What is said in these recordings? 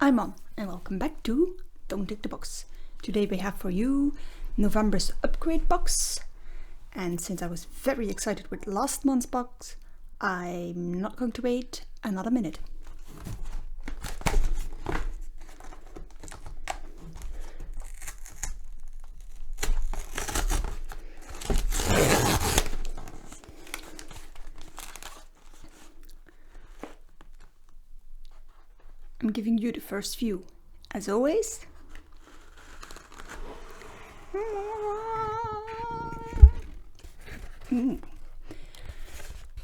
I'm Mom, and welcome back to Don't Tick the Box. Today we have for you November's Upcrate box, and since I was very excited with last month's box, I'm not going to wait another minute. I'm giving you the first view, as always.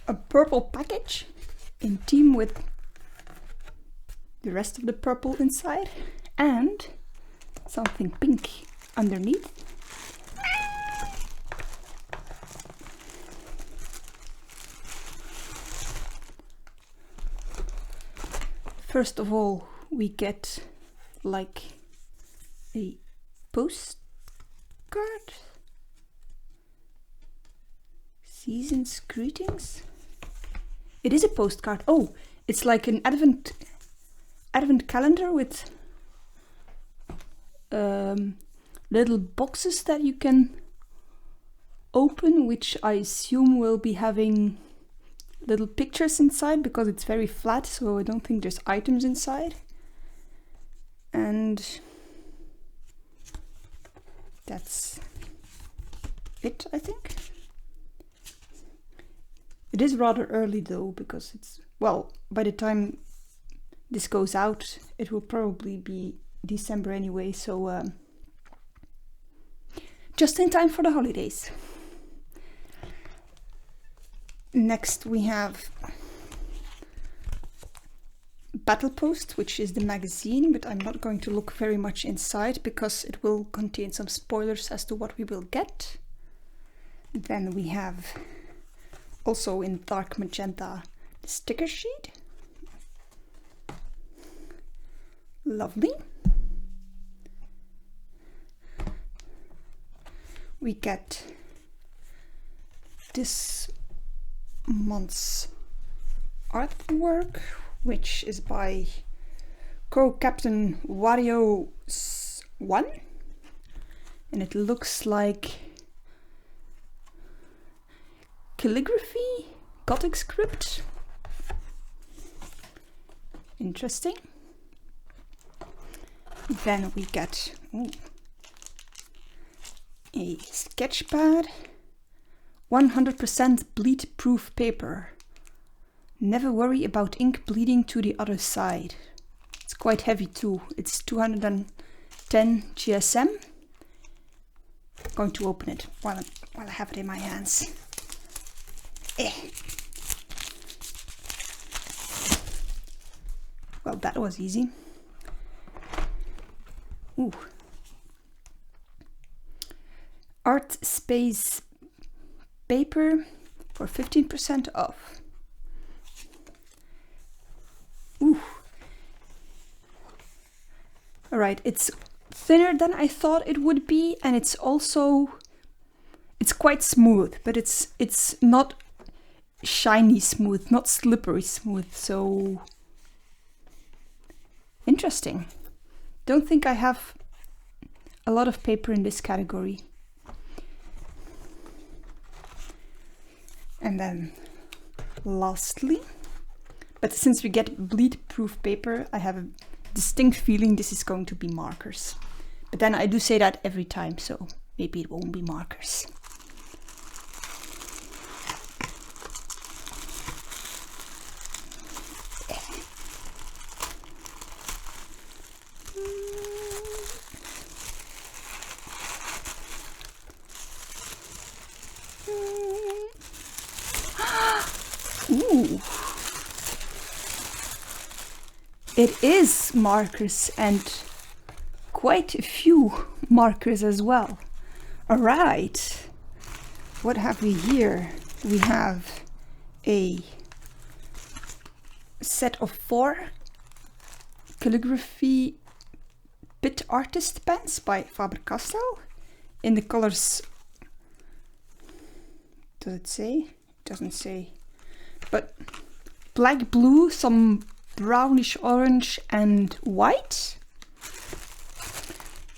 A purple package in theme with the rest of the purple inside, and something pink underneath. First of all, we get like a postcard. Season's greetings. It is a postcard. Oh, it's like an advent calendar with little boxes that you can open, which I assume will be having little pictures inside because it's very flat, so I don't think there's items inside. And that's it, I think. It is rather early though, because it's, well, by the time this goes out, it will probably be December anyway, so just in time for the holidays. Next we have Battle Post, which is the magazine, but I'm not going to look very much inside because it will contain some spoilers as to what we will get. Then we have, also in dark magenta, the sticker sheet. Lovely. We get this month's artwork, which is by co-captain Warios 1, and it looks like calligraphy, Gothic script. Interesting. Then we get a sketch pad, 100% bleed-proof paper. Never worry about ink bleeding to the other side. It's quite heavy too. It's 210 GSM. I'm going to open it while I have it in my hands. Well, that was easy. Ooh. Artspaze paper for 15% off. Ooh. Alright, it's thinner than I thought it would be, and it's quite smooth, but it's not shiny smooth, not slippery smooth, so interesting. Don't think I have a lot of paper in this category. And then lastly, but since we get bleed-proof paper, I have a distinct feeling this is going to be markers. But then I do say that every time, so maybe it won't be markers. Ooh. It is markers, and quite a few markers as well. Alright, what have we here? We have a set of 4 calligraphy bit artist pens by Faber-Castell in the colors, does it say? It doesn't say, but black, blue, some brownish orange and white.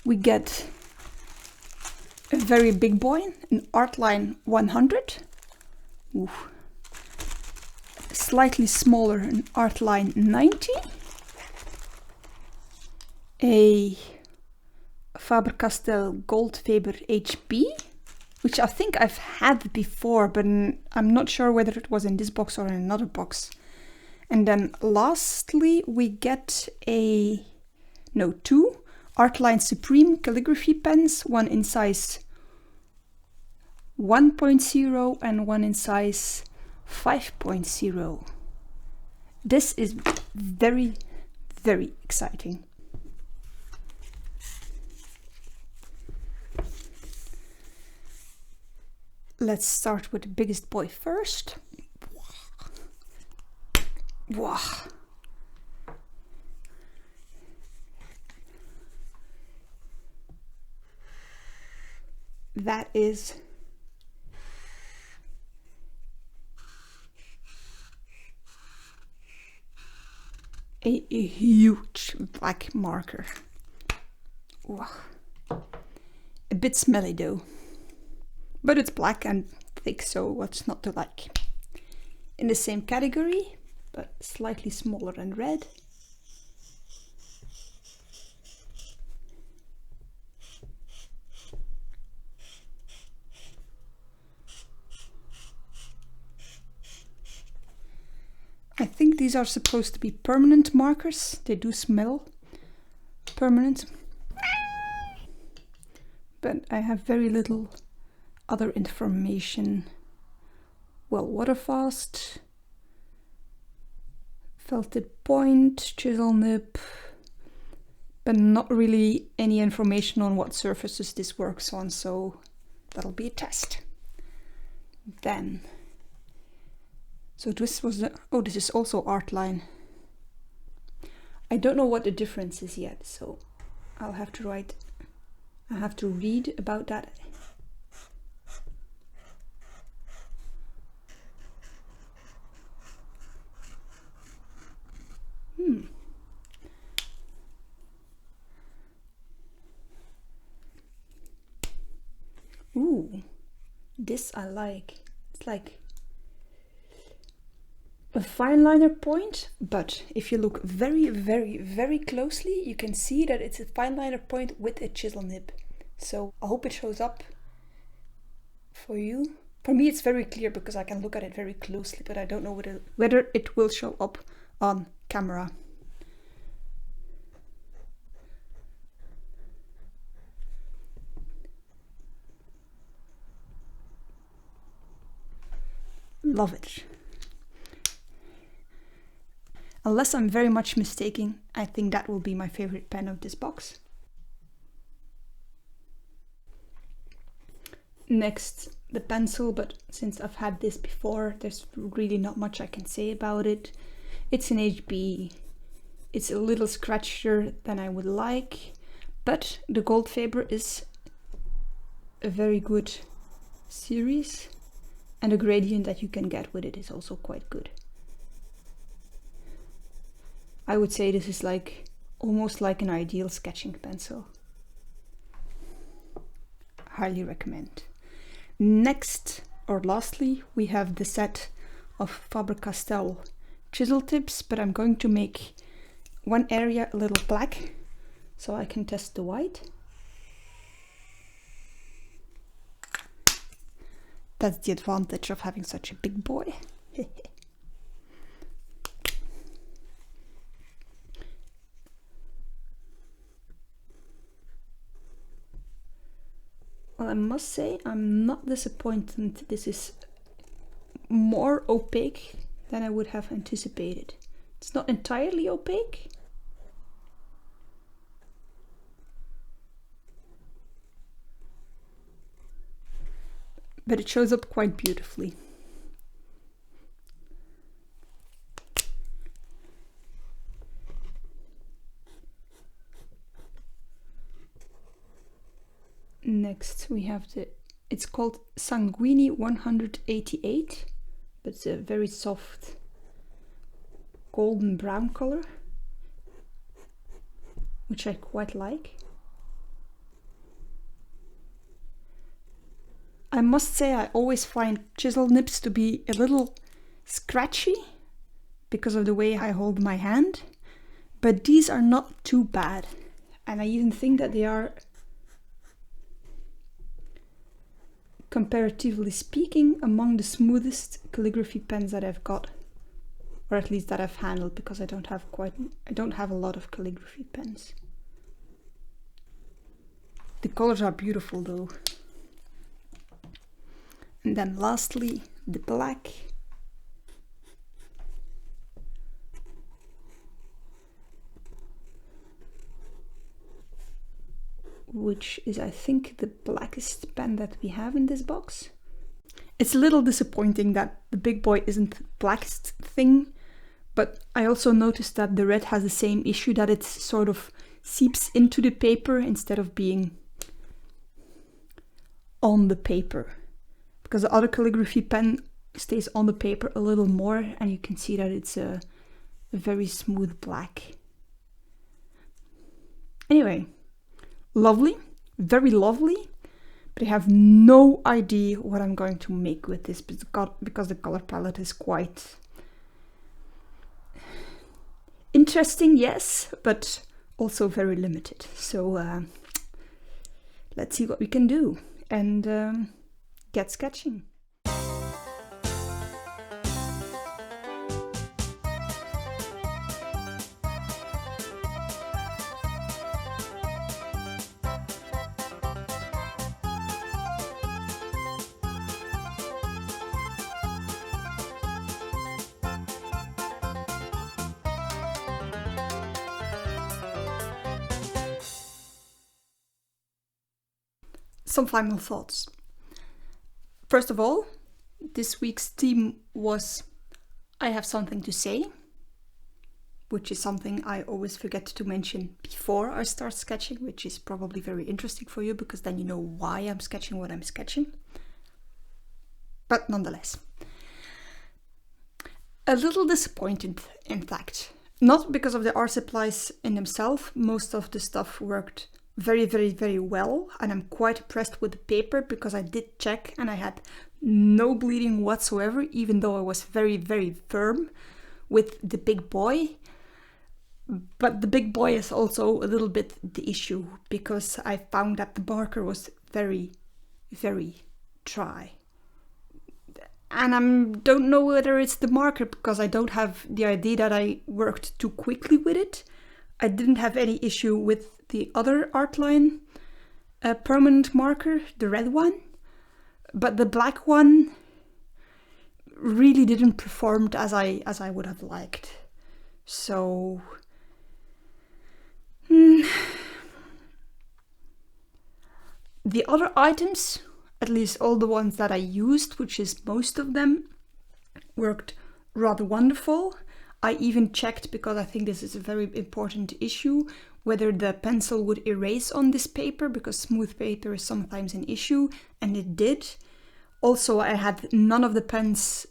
We get a very big boy, an Artline 100. Ooh. Slightly smaller, an Artline 90. A Faber-Castell Goldfaber HB, which I think I've had before, but I'm not sure whether it was in this box or in another box. And then lastly, we get two Artline Supreme calligraphy pens, one in size 1.0 and one in size 5.0. This is very, very exciting. Let's start with the biggest boy first. Wow. That is a huge black marker. Wow. A bit smelly though. But it's black and thick, so what's not to like? In the same category, but slightly smaller and red. I think these are supposed to be permanent markers. They do smell permanent. But I have very little other information. Well, water fast, felted point, chisel nib, but not really any information on what surfaces this works on, so that'll be a test. Then, so this was the, oh, this is also Artline. I don't know what the difference is yet, so I have to read about that. Ooh, this I like. It's like a fine liner point, but if you look very, very, very closely, you can see that it's a fine liner point with a chisel nib. So I hope it shows up for you. For me, it's very clear because I can look at it very closely, but I don't know whether it will show up on camera. Love it. Unless I'm very much mistaken, I think that will be my favorite pen of this box. Next, the pencil, but since I've had this before, there's really not much I can say about it. It's an HB. It's a little scratchier than I would like, but the Goldfaber is a very good series. And the gradient that you can get with it is also quite good. I would say this is like almost like an ideal sketching pencil. Highly recommend. Next, or lastly, we have the set of Faber-Castell chisel tips, but I'm going to make one area a little black so I can test the white. That's the advantage of having such a big boy. Well, I must say I'm not disappointed. This is more opaque than I would have anticipated. It's not entirely opaque. But it shows up quite beautifully. Next we have it's called Sanguini 188, but it's a very soft golden brown color, which I quite like. I must say I always find chisel nibs to be a little scratchy because of the way I hold my hand, but these are not too bad, and I even think that they are, comparatively speaking, among the smoothest calligraphy pens that I've got, or at least that I've handled, because I don't have a lot of calligraphy pens. The colors are beautiful though. And then lastly, the black. Which is, I think, the blackest pen that we have in this box. It's a little disappointing that the big boy isn't the blackest thing, but I also noticed that the red has the same issue, that it sort of seeps into the paper instead of being on the paper. Because the other calligraphy pen stays on the paper a little more, and you can see that it's a very smooth black. Anyway, lovely, very lovely, but I have no idea what I'm going to make with this because the color palette is quite interesting, yes, but also very limited. So let's see what we can do and get sketching. Some final thoughts. First of all, this week's theme was I have something to say, which is something I always forget to mention before I start sketching, which is probably very interesting for you because then you know why I'm sketching what I'm sketching. But nonetheless, a little disappointed, in fact. Not because of the art supplies in themselves. Most of the stuff worked very, very, very well, and I'm quite impressed with the paper because I did check and I had no bleeding whatsoever, even though I was very, very firm with the big boy. But the big boy is also a little bit the issue because I found that the marker was very, very dry. And I don't know whether it's the marker because I don't have the idea that I worked too quickly with it. I didn't have any issue with the other Artline permanent marker, the red one, but the black one really didn't perform as I would have liked. So the other items, at least all the ones that I used, which is most of them, worked rather wonderful. I even checked, because I think this is a very important issue, whether the pencil would erase on this paper, because smooth paper is sometimes an issue, and it did. Also, I had none of the pens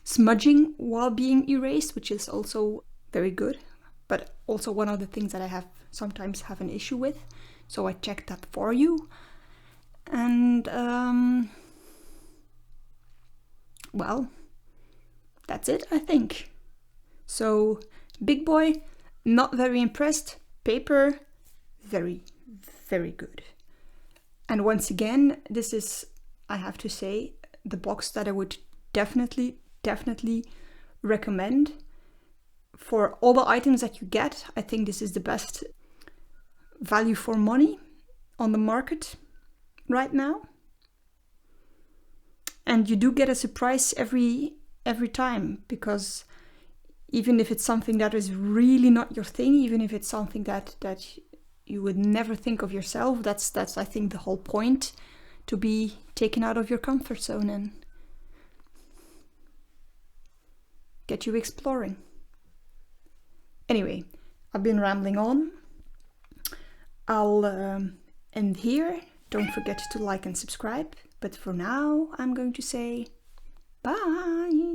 smudging while being erased, which is also very good, but also one of the things that I sometimes have an issue with. So I checked that for you. And well, that's it, I think. So big boy, not very impressed. Paper, very, very good. And once again, this is, I have to say, the box that I would definitely recommend for all the items that you get. I think this is the best value for money on the market right now. And you do get a surprise every time, because even if it's something that is really not your thing, even if it's something that you would never think of yourself, that's I think the whole point, to be taken out of your comfort zone and get you exploring. Anyway, I've been rambling on. I'll end here. Don't forget to like and subscribe. But for now, I'm going to say bye.